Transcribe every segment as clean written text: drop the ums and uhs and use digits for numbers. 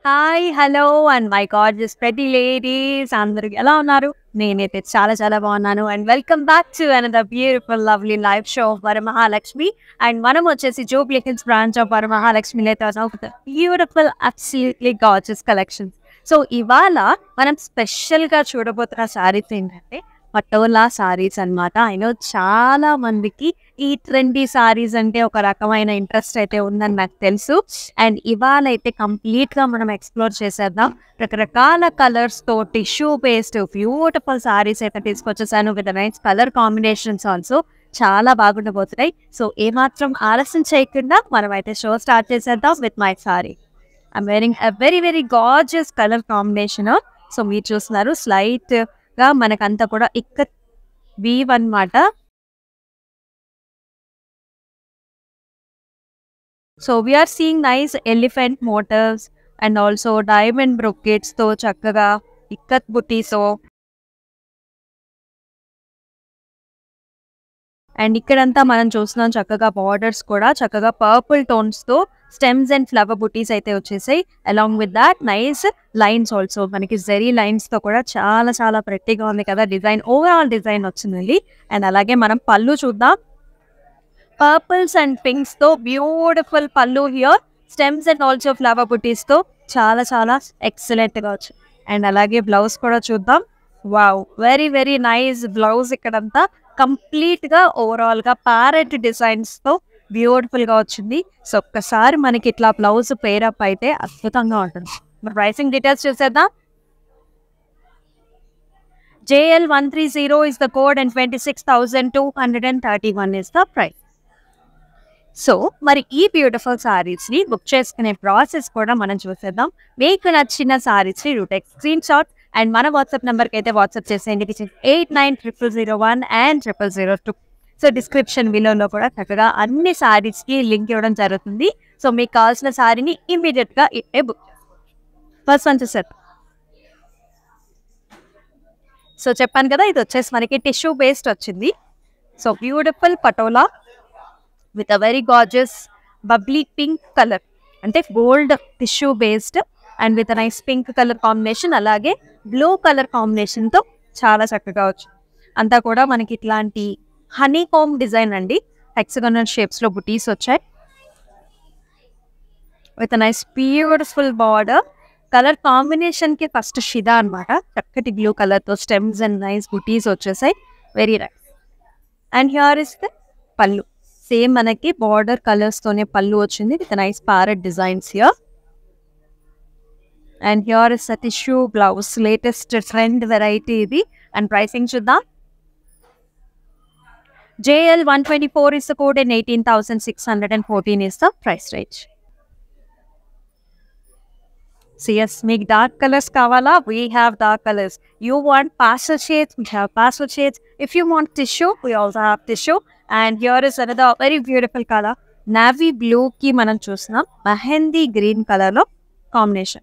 Hi! Hello! And my gorgeous pretty ladies అందరూ ఎలా ఉన్నారు? నేనైతే చాలా చాలా బాగున్నాను. And welcome back to another beautiful lovely live show of Varamahalakshmi. And మనం వచ్చేసి జూబ్లీ హిల్స్ బ్రాంచ్ ఆఫ్ వరమహాలక్ష్మిలో beautiful absolutely gorgeous collections. So ఇవాళ మనం స్పెషల్‌గా చూడబోతున్న శారీస్ ఏంటంటే పటోలా శారీస్ అన్నమాట. ఐ నో చాలా మందికి ఈ ట్రెండీ శారీస్ అంటే ఒక రకమైన ఇంట్రెస్ట్ అయితే ఉందని నాకు తెలుసు. అండ్ ఇవాళైతే కంప్లీట్‌గా మనం ఎక్స్‌ప్లోర్ చేసేద్దాం. రకరకాల కలర్స్‌తో టిష్యూ బేస్డ్ బ్యూటిఫుల్ శారీస్ అయితే తీసుకొచ్చేసాను with nice colour combinations also. చాలా బాగుండబోతున్నాయి. సో ఏమాత్రం ఆలస్యం చేయకుండా మనమైతే షో స్టార్ట్ చేసేద్దాం with my sari. I'm wearing a very very gorgeous colour combination. So మీరు చూస్తున్నారు స్లైట్‌గా మనకంతా కూడా ఇక్కత్ వీవ్ అన్నమాట. So we are seeing nice elephant motifs and also diamond బ్రొకెట్స్‌తో చక్కగా ఇక్కత్ బుటీతో అండ్ ఇక్కడంతా మనం చూస్తున్నాం చక్కగా బార్డర్స్ కూడా చక్కగా పర్పుల్ టోన్స్‌తో స్టెమ్స్ అండ్ ఫ్లవర్ బుటీస్ అయితే వచ్చేసాయి. Along with that nice lines also మనకి జెరీ లైన్స్‌తో కూడా చాలా చాలా ప్రెట్టీగా ఉంది కదా డిజైన్. ఓవరాల్ డిజైన్ వచ్చిందండి. అండ్ అలాగే మనం పళ్ళు చూద్దాం. పర్పుల్స్ అండ్ పింక్స్‌తో beautiful pallu here. Stems and also flower బుటీస్‌తో చాలా చాలా ఎక్సలెంట్‌గా వచ్చింది. అండ్ అలాగే బ్లౌజ్ కూడా చూద్దాం. Wow! Very very nice blouse ఇక్కడంతా కంప్లీట్‌గా ఓవరాల్‌గా ప్యారెట్ డిజైన్స్‌తో బ్యూటిఫుల్‌గా వచ్చింది. సో ఒక్కసారి మనకి ఇట్లా బ్లౌజ్ పేరప్ అయితే అద్భుతంగా ఉంటుంది. మరి ప్రైసింగ్ డీటెయిల్స్ చూసేద్దాం. JL130 is the code and 26,231 is the price. So మరి ఈ బ్యూటిఫుల్ శారీస్ని బుక్ చేసుకునే ప్రాసెస్ కూడా మనం చూసేద్దాం. మీకు నచ్చిన శారీస్ని టెక్స్ట్ స్క్రీన్ షాట్ అండ్ మన వాట్సాప్ నెంబర్కి అయితే వాట్సాప్ చేసేయండి 890001 and 0002. సో డిస్క్రిప్షన్ బిలోలో కూడా చక్కగా అన్ని శారీస్కి లింక్ ఇవ్వడం జరుగుతుంది. సో మీకు కావాల్సిన శారీని ఇమీడియట్గా ఇట్టే బుక్ ఫస్ట్ వన్ చూసేద్దాం. సో చెప్పాను కదా ఇది వచ్చేసి మనకి టిష్యూ బేస్డ్ వచ్చింది. So beautiful patola with a very gorgeous bubbly pink colour అంటే gold tissue based and with nice pink colour combination అలాగే బ్లూ కలర్ కాంబినేషన్తో చాలా చక్కగా వచ్చింది. అంతా కూడా మనకి ఇట్లాంటి హనీ కోమ్ డిజైన్ అండి. హెక్సగోనల్ షేప్స్లో బుటీస్ వచ్చాయి with nice beautiful border. Colour కాంబినేషన్కి ఫస్ట్ షిదా అనమాట. చక్కటి బ్లూ కలర్తో స్టెమ్స్ అండ్ నైస్ బుటీస్ వచ్చేసాయి. Very nice. And here is the pallu. Same మనకి బార్డర్ కలర్స్తోనే పళ్ళు వచ్చింది with nice parrot designs here. And here is the tissue blouse. Latest trend variety ఇది. అండ్ ప్రైసింగ్ చూద్దాం. JL124 is the code and 18,614 is the price range. So yes, make dark colors kavala, we have dark colors. You want pastel shades, we have pastel shades. If you want tissue, we also have tissue. And here is another very beautiful color. Navy blue ki manam chusnam. Mehendi green color lo combination.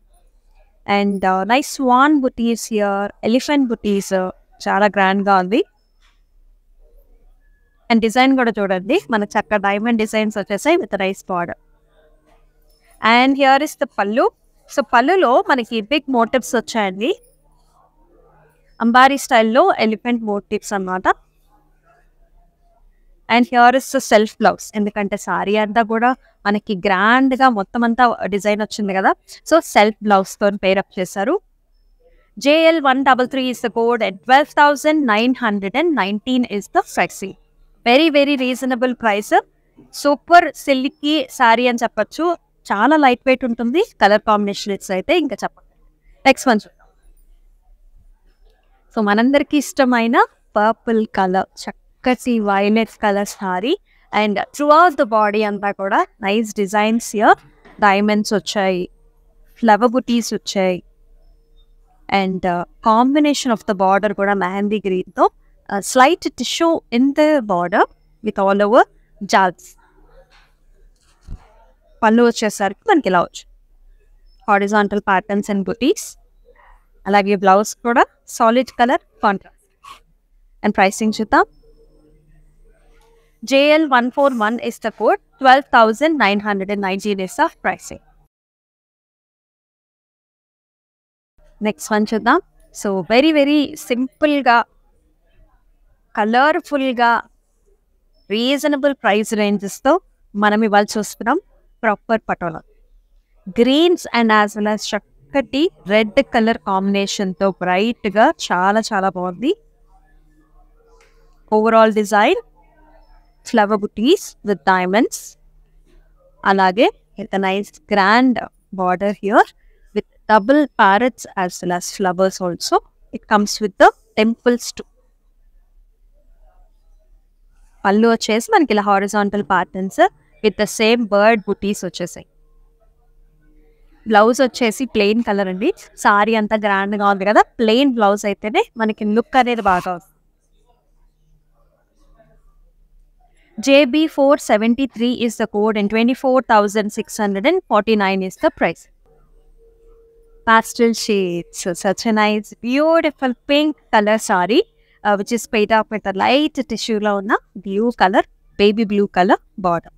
And nice swan booties here, elephant booties. Chala grand ga undi. And design kuda chudandi. Mana chakka diamond designs vachesai with a nice border. And here is the pallu. So పళ్ళులో మనకి big motifs వచ్చాయండి. అంబారీ స్టైల్లో elephant motifs అన్నమాట. And here is self blouse. ఎందుకంటే sorry అంతా కూడా మనకి గ్రాండ్గా మొత్తం అంతా డిజైన్ వచ్చింది కదా. సో సెల్ఫ్ బ్లౌజ్తో పేరప్ చేశారు. JL133 is the code and 12,919 is the pricing. Very very reasonable price. Super silky sari అని చెప్పచ్చు. చాలా లైట్ వెయిట్ ఉంటుంది. కలర్ కాంబినేషన్స్ అయితే ఇంకా చెప్పండి. నెక్స్ట్ వన్ చూద్దాం. సో మనందరికీ ఇష్టమైన పర్పుల్ కలర్ చక్కటి violet colour sari and throughout the body అంతా కూడా నైస్ డిజైన్స్ హియర్. డైమండ్స్ వచ్చాయి, ఫ్లవర్ బుటీస్ వచ్చాయి and combination of the border కూడా మెహందీ గ్రీన్తో slight tissue in the border with all over jaals. Pallu వచ్చేసరికి మనకి ఇలా వచ్చు హారిజాంటల్ ప్యాటర్న్స్ అండ్ బుటీస్. అలాగే బ్లౌజ్ కూడా solid colour contrast. And pricing చూద్దాం. JL141 is the code. 12,919 is the pricing. Next one చూద్దాం. సో వెరీ వెరీ సింపుల్గా, కలర్ఫుల్గా, రీజనబుల్ ప్రైస్ రేంజెస్తో మనం ఇవాళ చూస్తున్నాం proper patola. Greens and as well as చక్కటి రెడ్ కలర్ కాంబినేషన్తో బ్రైట్గా చాలా చాలా బాగుంది. Overall design flower butis with diamonds, అలాగే with nice grand border here with double parrots as well as flowers also. It comes with the temples too. పళ్ళు వచ్చేసి మనకి ఇలా horizontal patterns with the same bird బుటీస్ వచ్చేసాయి. బ్లౌజ్ వచ్చేసి plain colour అండి. Sorry అంతా గ్రాండ్గా ఉంది కదా, ప్లెయిన్ బ్లౌజ్ అయితేనే మనకి లుక్ అనేది బాగా వస్తుంది. JB473 is the code and 24,649 is the price. Pastel shades, so such a nice beautiful pink color saree which is paid up with a light tissue lo unna blue color, baby blue color border,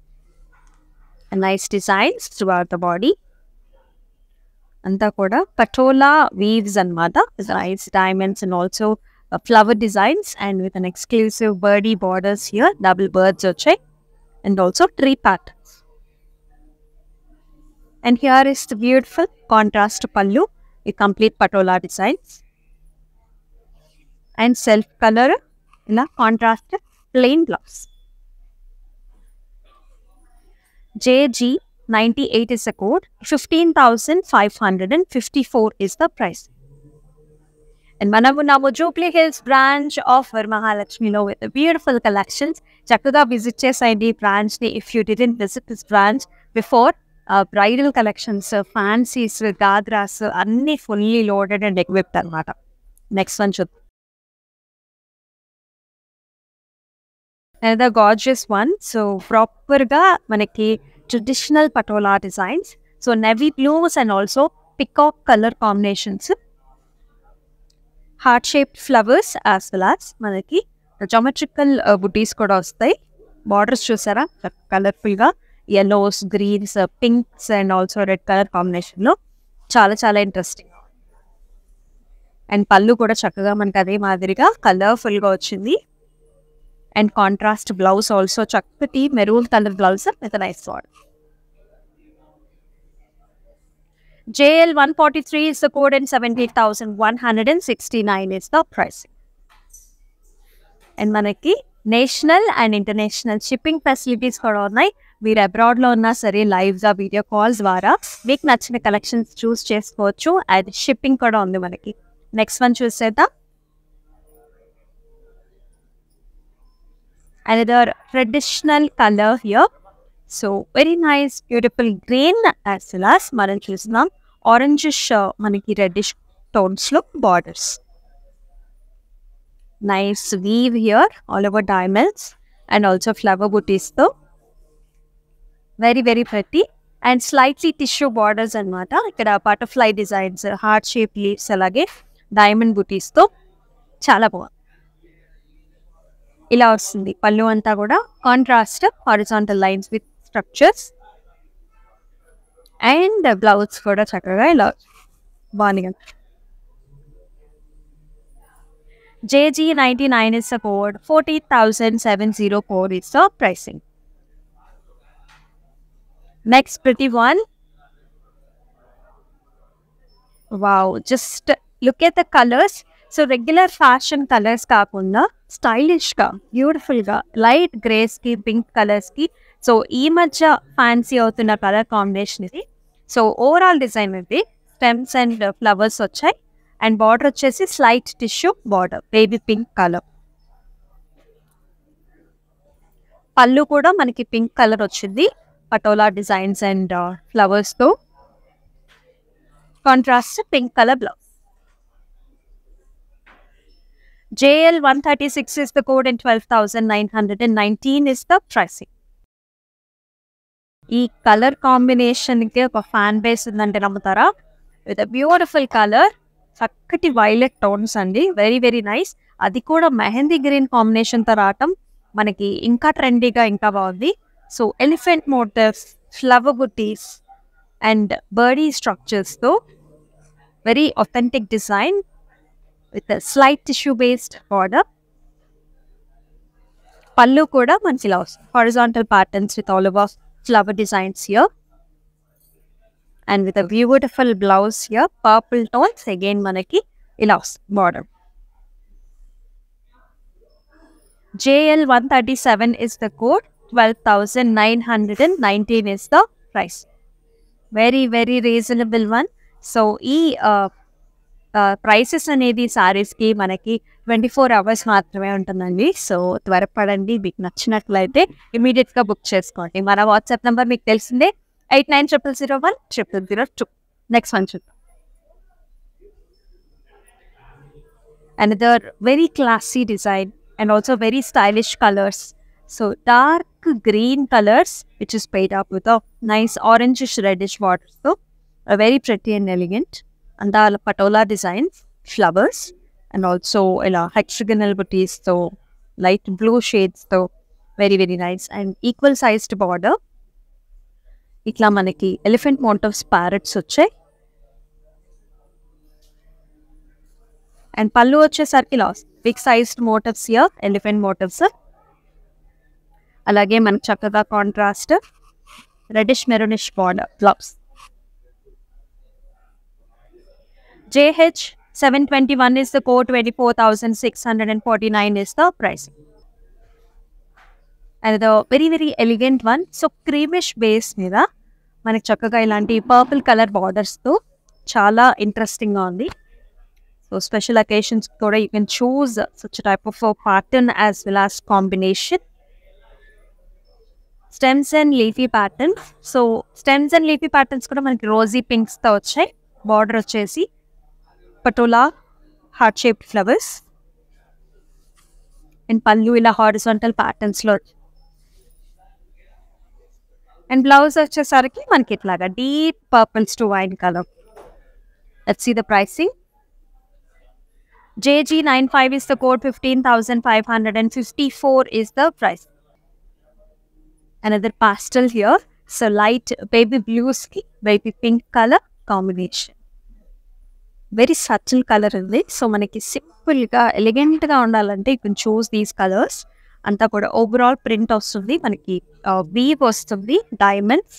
a nice designs throughout the body. Anta kuda patola weaves anamata with nice diamonds and also flower designs and with an exclusive birdie borders here, double birds vachai and also tree patterns. And here is the beautiful contrast pallu with complete patola designs and self color in a contrast plain blouse. JG98 is the code, 15,554 is the price. And manamu namu Jubilee Hills branch of Varamahalakshmi lo with the beautiful collections. Chakkaga visit chesandi branch ni if you didn't visit this branch before. Bridal collections, fancies, gadras, anni fully loaded and equipped anamata. Next one చూద్దాం. Another gorgeous one. So proper ga manaki traditional patola designs. So navy blues and also peacock color combinations. Heart shaped flowers as well as manaki geometrical booties kuda vastayi. Borders chusara colorful ga yellows, greens, pinks and also red color combination lo చాలా చాలా interesting. And పళ్ళు కూడా చక్కగా మనకి అదే మాదిరిగా కలర్ఫుల్గా వచ్చింది. అండ్ కాంట్రాస్ట్ బ్లౌజ్ ఆల్సో చక్కటి maroon colour blouse with nice border. JL143 is the code and 17,169 is the price. And మనకి national and international shipping facilities కూడా ఉన్నాయి. మీరు అబ్రాడ్లో ఉన్నా సరే లైవ్గా వీడియో కాల్స్ ద్వారా మీకు నచ్చిన కలెక్షన్స్ చూస్ చేసుకోవచ్చు. అండ్ షిప్పింగ్ కూడా ఉంది మనకి. నెక్స్ట్ వన్ చూసేద్దాం. Another traditional colour here. So very nice beautiful green as well as మనం చూస్తున్నాం ఆరెంజిష్ మనకి రెడ్డిష్ టోన్స్లో borders. Nice weave here all over diamonds and also flower బుటీస్తో very very pretty and slightly tissue borders అనమాట. ఇక్కడ butterfly designs, heart shape leaves, అలాగే diamond బుటీస్తో చాలా బాగుంది. ఇలా వస్తుంది పళ్ళు అంతా కూడా contrast horizontal lines with structures and blouse కూడా చక్కగా ఇలా బాగుంది. JG99 is the code, 14,704 is the pricing. Next pretty one. Wow, just look at the colors. So regular fashion colors kaakunda stylish ga, beautiful ga, light grays ki, pink colors ki. So ee madhya fancy avutuna color combination idi. So overall design idi stems and flowers vachai and border వచ్చేసి slight tissue border baby pink colour. Pallu కూడా మనకి pink colour వచ్చింది patola designs and ఫ్లవర్స్తో. Contrast pink colour blouse. JL136 is the code and 12,919 is the pricing. ఈ colour కాంబినేషన్కి ఒక fan base ఉందంటే నమ్ముతారా? విత్ అ బ్యూటిఫుల్ కలర్, చక్కటి వైలెట్ టోన్స్ అండి, వెరీ వెరీ నైస్. అది కూడా మెహందీ గ్రీన్ కాంబినేషన్తో రావటం మనకి ఇంకా ట్రెండీగా ఇంకా బాగుంది. So elephant motifs, flower butis and birdie స్ట్రక్చర్స్తో very authentic design with slight tissue based border. Pallu కూడా మనకి ఇలా వస్తుంది horizontal patterns with all over flower designs here. And with a beautiful blouse here, purple tones, again manaki ila border. JL137 is the code, 12,919 is the price. Very, very reasonable one. So, prices anedi sarees ki manaki 24 hours maatrame untundandi. So, త్వరపడండి, మీకు నచ్చినట్లయితే immediate గా book చేసుకోండి. మన WhatsApp number మీకు తెలిసిందే 8900010002. Next one. Another very classy design and also very stylish colors. So dark green colors which is paid up with a nice orangish reddish border. So very pretty and elegant. And the patola designs, flowers, and also hexagonal booties. So light blue shades. So very, very nice and equal sized border. ఇట్లా మనకి elephant motifs parrots వచ్చాయి. And pallu వచ్చేసరికి big sized motifs here, elephant motifs. అలాగే మనకి చక్కగా contrast reddish maroonish border blouse. JH721 is the code, 24,649 is the price. And the very, very elegant one. So creamish base మీద మనకి చక్కగా ఇలాంటి purple colour బార్డర్స్తో చాలా ఇంట్రెస్టింగ్గా ఉంది. సో స్పెషల్ అకేషన్స్ కూడా you can choose such a type of a pattern as well as combination. Stems and leafy patterns. So stems and leafy patterns కూడా మనకి రోజీ పింక్స్తో వచ్చాయి. బార్డర్ వచ్చేసి patola heart shaped flowers and pallu ఇలా horizontal ప్యాటర్న్స్లో. And blouse వచ్చేసరికి మనకి ఇట్లాగా deep purples to wine colour. Let's see the pricing. JG95 is the code, 15,554 is the price. Another pastel here. So light baby blues ki baby pink color combination. Very subtle color ఉంది. So మనకి సింపుల్గా ఎలిగెంట్గా ఉండాలంటే you can choose these colours. అంతా కూడా overall print వస్తుంది, మనకి weave వస్తుంది, diamonds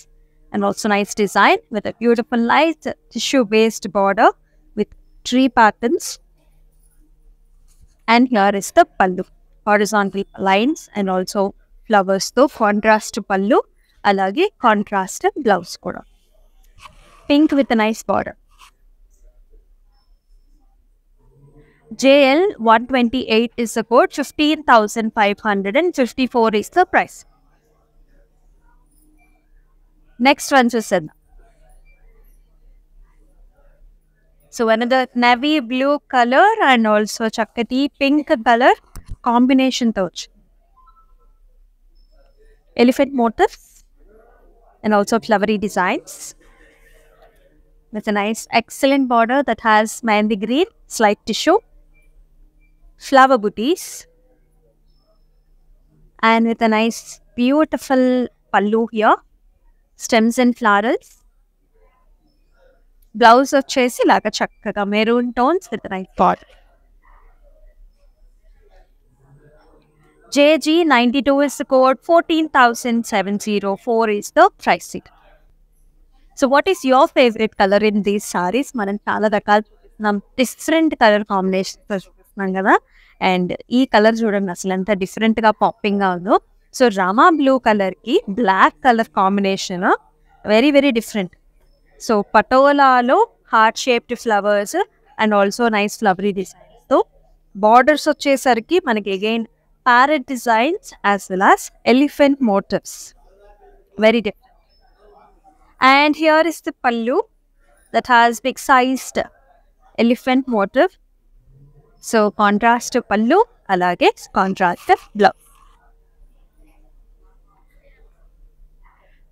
and also nice design with beautiful light tissue based border with tree patterns. And here is the pallu, horizontal lines and also ఫ్లవర్స్తో కాంట్రాస్ట్ పల్లు, అలాగే contrast blouse కూడా pink with nice border. JL128 is the code, 15,554 is the price. Next one చూసేద్దాం. So another navy blue color and also చక్కటి pink color combination తో వచ్చి elephant motifs and also flowery designs with a nice excellent border that has mehndi green, slight tissue, flower booties and with a nice beautiful pallu here, stems and florals. Blouse వచ్చేసి లాగా చక్కగా maroon tones with nice border. JG92 is the code, 14,704 is the price. So what is your favorite color in these sarees? మనం చాలా రకాల different colour combinations చూపిస్తున్నాం కదా. And ఈ colour చూడండి అసలు ఎంత డిఫరెంట్గా పాపింగ్గా ఉందో. సో రామా బ్లూ కలర్కి black colour combination very very different. So పటోలాలో heart shaped flowers and also nice flowery డిజైన్స్తో బార్డర్స్ వచ్చేసరికి మనకి again parrot designs as well as elephant motifs. Very different. And here is the pallu that has big sized elephant motif. So contrast to pallu, alage contrast to blouse.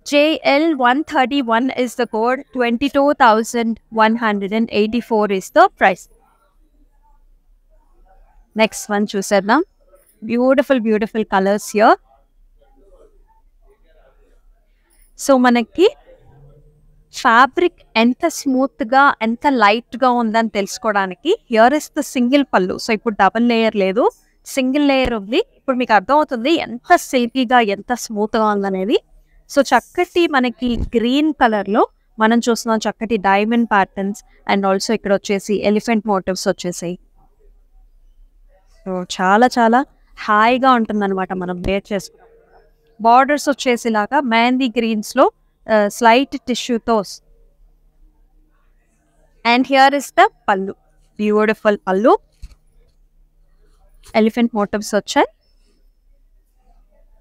JL131 is the code, 22,184 is the price. Next one చూసేద్దాం. Beautiful colors here. So మనకి fabric ఎంత స్మూత్గా ఎంత లైట్గా ఉందని తెలుసుకోవడానికి here is the single పళ్ళు. So ఇప్పుడు డబుల్ లేయర్ లేదు, సింగిల్ లేయర్ ఉంది. ఇప్పుడు మీకు అర్థమవుతుంది ఎంత సిల్కీగా ఎంత స్మూత్గా ఉందనేది. సో చక్కటి మనకి గ్రీన్ కలర్లో మనం చూస్తున్నాం చక్కటి డైమండ్ ప్యాటర్న్స్ అండ్ ఆల్సో ఇక్కడ వచ్చేసి ఎలిఫెంట్ మోటివ్స్ వచ్చేసాయి. సో చాలా చాలా హాయిగా ఉంటుందన్నమాట మనం వేర్ చేసుకున్నాం. బార్డర్స్ వచ్చేసేలాగా మెహందీ గ్రీన్స్లో స్లైట్ టిష్యూతో. And here is the pallu, beautiful pallu, elephant motifs వచ్చాయి.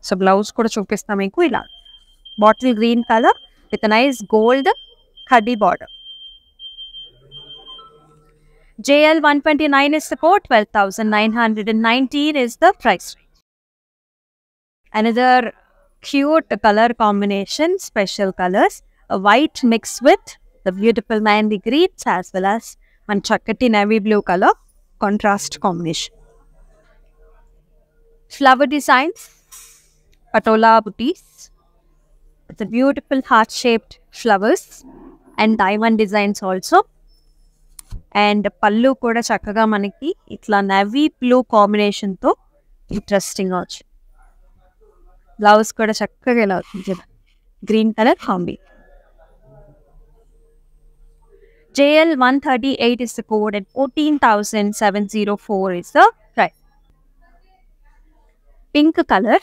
సో బ్లౌజ్ కూడా చూపిస్తాం మీకు. ఇలా bottle green colour with nice gold ఖడ్డీ border. JL 129 is the code, 12,919 is the price range. Another cute color combination, special colors, a white mixed with the beautiful mehendi greens as well as one chakati navy blue color contrast combination. Flower designs, patola booties, with the beautiful heart-shaped flowers and diamond designs also. And పళ్ళు కూడా చక్కగా మనకి ఇట్లా navy blue కాంబినేషన్తో ఇంట్రెస్టింగ్గా వచ్చింది. Blouse కూడా చక్కగా ఇలా వచ్చింది, green colour combi. JL 138 is the code and 14,704 is the price. Pink color,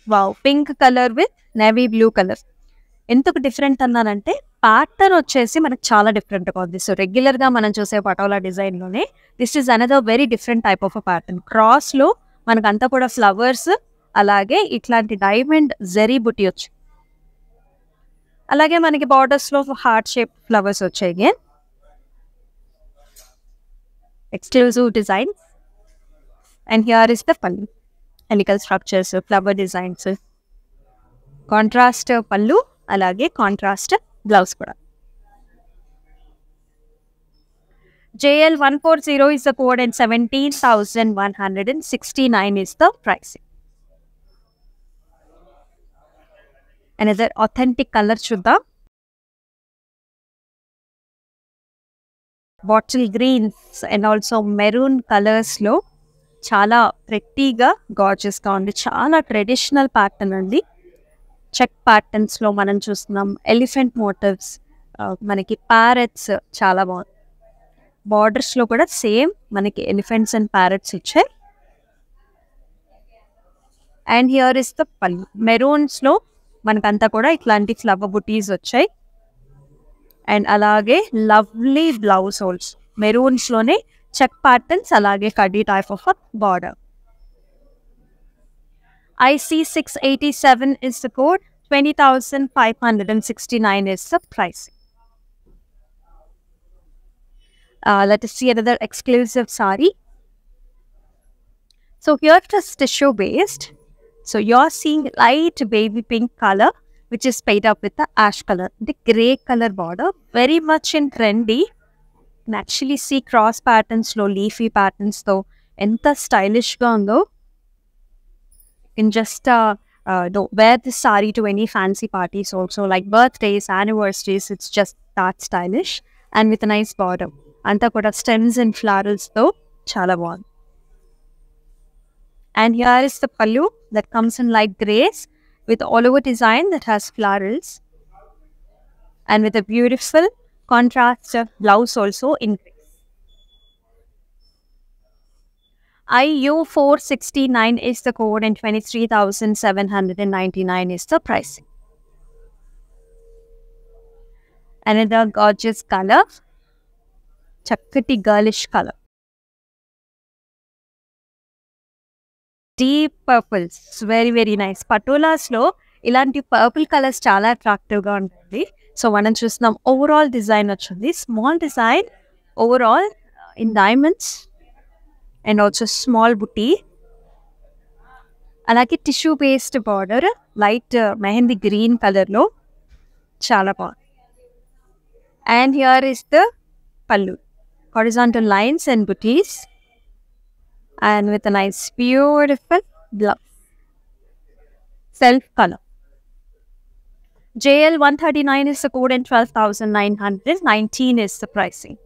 wow, pink color with navy blue color. ఎందుకు డిఫరెంట్ అన్నానంటే ప్యాటర్న్ వచ్చేసి మనకు చాలా డిఫరెంట్గా ఉంది. సో రెగ్యులర్గా మనం చూసే పటోలా డిజైన్లోనే this is another very different type of a pattern. క్రాస్లో మనకంతా కూడా ఫ్లవర్స్, అలాగే ఇట్లాంటి డైమండ్ జరీ బుట్టి వచ్చి, అలాగే మనకి బార్డర్స్లో హార్ట్ షేప్ ఫ్లవర్స్ వచ్చాయి. Again exclusive designs. And here is the pallu, helical structures, flower designs, contrast pallu, అలాగే కాంట్రాస్ట్ బ్లౌజ్ కూడా. JL 140 is the code and 17,169 is the pricing. Another authentic color చూద్దాం. Bottle greens and also maroon కలర్స్లో చాలా ప్రెట్టీగా గార్జియస్గా ఉంది. చాలా ట్రెడిషనల్ ప్యాటర్న్ అండి. చెక్ ప్యాటర్న్స్లో మనం చూస్తున్నాం ఎలిఫెంట్ మోటివ్స్, మనకి ప్యారెట్స్ చాలా బాగుంది. బార్డర్స్లో కూడా సేమ్ మనకి ఎలిఫెంట్స్ అండ్ ప్యారెట్స్ ఇచ్చాయి. అండ్ హియర్ ఇస్ ద పళ్ళు, మెరూన్స్లో మనకంతా కూడా ఇట్లాంటి ఫ్లవర్ బుటీస్ వచ్చాయి. అండ్ అలాగే లవ్లీ బ్లౌజ్ హోల్స్, మెరూన్స్లోనే చెక్ ప్యాటర్న్స్, అలాగే కడ్డీ type of border. IC 687 is the code, 20,569 is the price. Let us see another exclusive saree. So here it is tissue based. So you're seeing light baby pink color which is paired up with the ash color. The grey color border, very much in trendy. You can actually see cross patterns, low leafy patterns though. Enta stylish ga undo. You can just wear this saree to any fancy parties also, like birthdays, anniversaries. It's just that stylish and with a nice border. Anta kuda stems and florals though, chala bagundi. And here is the pallu that comes in light grays with all over design that has florals and with a beautiful contrast blouse also in grays. IU 469 is the code and 23,799 is the pricing. Another gorgeous color, chakati girlish color. Deep purples, very very nice. Patolas lo ilanti purple colors chala attractive ga untundi. So మనం చూస్తున్నాం overall design వచ్చింది, small design overall in diamonds and also small బుట్టి, అలాగే tissue based border light mehndi green కలర్లో చాలా బాగుంది. And here is the pallu, horizontal lines and buttis and with a nice beautiful blouse, self color. JL 139 is the code and 12,919 is the pricing.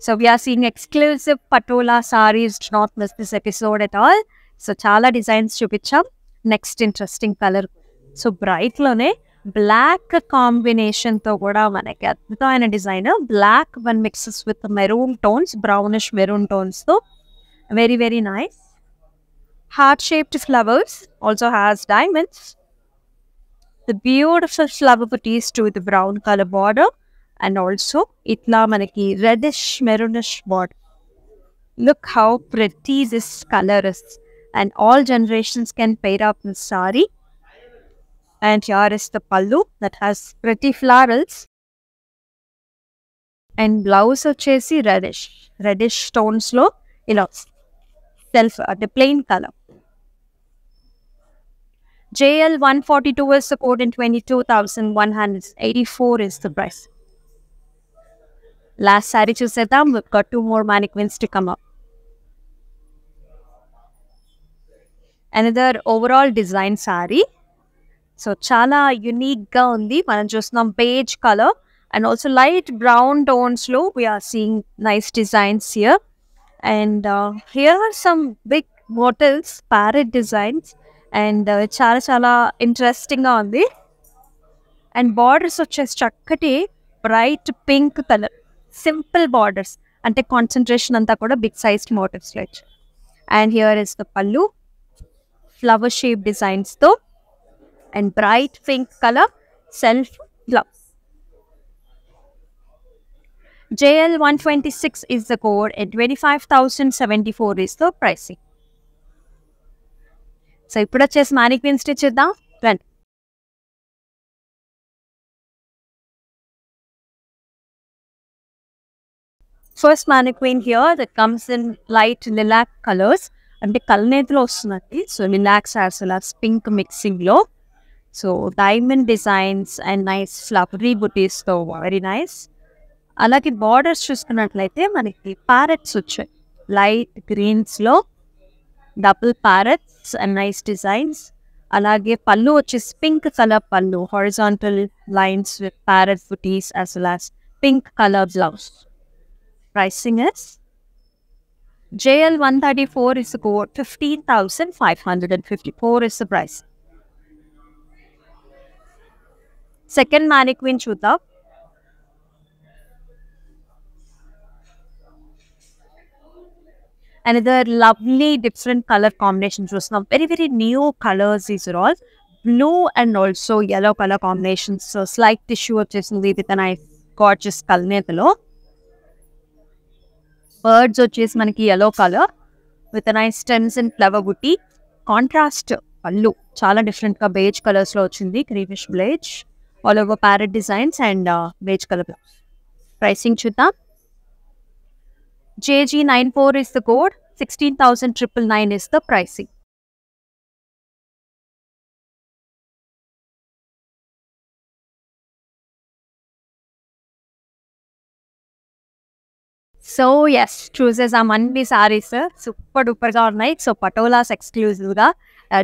So we are seeing exclusive patola sarees. Do not miss this episode at all. So chala designs chupicham. Next interesting color. So bright lone black combination to kuda manaki adbhutamaina design. Black one mixes with the maroon tones, brownish maroon tones. So very, very nice. Heart-shaped flowers, also has diamonds. The beautiful flower booties to the brown color border, and also itla manaki reddish maroonish border. Look how pretty this color is, and all generations can pair up with sari. And here is the pallu that has pretty florals, and blouse vachesi reddish tones lo ila the plain color. JL 142 is the code and 22,184 is the price. Last saree chusedam, we've got 2 more mannequins to come up. Another overall design saree. So chala unique ga undi. Manam chustunam beige color and also light brown tones lo we are seeing nice designs here. And here are some big motifs, parrot designs. And chala interesting ga undi. And borders vachesi chakkati bright pink color. Simple borders. Ante concentration anta kuda big sized motifs lo icharu. And here is the pallu. Flower shaped designs though. And bright pink color self blouse. JL 126 is the code and 25,074 is the pricing. So ఇప్పుడు వచ్చేసి mannequin stitch చేద్దాం. రండి. First mannequin here that comes in light lilac colors. అంటే కల్నేతిలో వస్తున్నది. So lilac as well as pink mixing లో. So diamond designs and nice flowery booties తో very nice. అలాగే borders చూసుకున్నట్లయితే మనకి ప్యారెట్స్ వచ్చాయి. లైట్ గ్రీన్స్ లో double parrots and nice designs. అలాగే పళ్ళు వచ్చేసి pink colour pallu, horizontal lines with parrot butis as well as pink colour blouse. Pricing is JL 134 is the code, 15,554 is the price. Second mannequin చూద్దాం. Another lovely different color combination చూస్తున్నాం. Very, very new colors these are all. Blue and also yellow color combinations. So slight tissue వచ్చేసింది with a nice gorgeous కల్నేతలో. Birds వచ్చేసి మనకి yellow color with a nice stems and flower booty. Contrast pallu చాలా different గా beige colors లో వచ్చింది. Greenish beige. All over parrot designs and beige color blouse. Pricing చూద్దాం. JG94 is the code, 16,999 is the pricing. So yes, chooses are manni sarees, super duper ga unnai. So patolas exclusive ga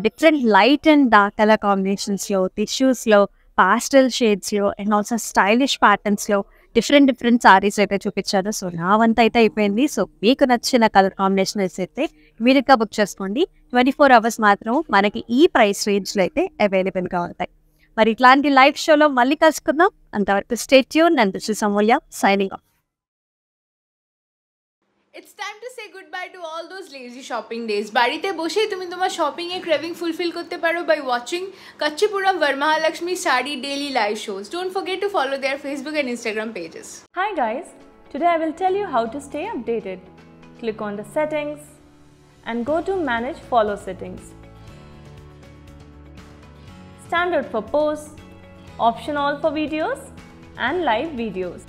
different light and dark color combinations lo, tissues lo, pastel shades lo, and also stylish patterns lo different sarees అయితే చూపించాను. So నా వంత అయితే అయిపోయింది. So మీకు నచ్చిన colour combinations అయితే ఇమీడియట్గా బుక్ చేసుకోండి. 24 hours మాత్రం మనకి ఈ ప్రైస్ రేంజ్లో అయితే అవైలబుల్గా ఉంటాయి. మరి ఇట్లాంటి లైవ్ షోలో మళ్ళీ కలుసుకుందాం. అంతవరకు stay tune and this is Amulya signing off. It's time to say goodbye to all those lazy shopping days. বাড়িতে বসে তুমি তোমার শপিং এর ক্রেভিং ফুলফিল করতে পারো by watching Kachipuram Varmahalakshmi Sari daily live shows. Don't forget to follow their Facebook and Instagram pages. Hi guys, today I will tell you how to stay updated. Click on the settings and go to manage follow settings. Standard for posts, option all for videos and live videos.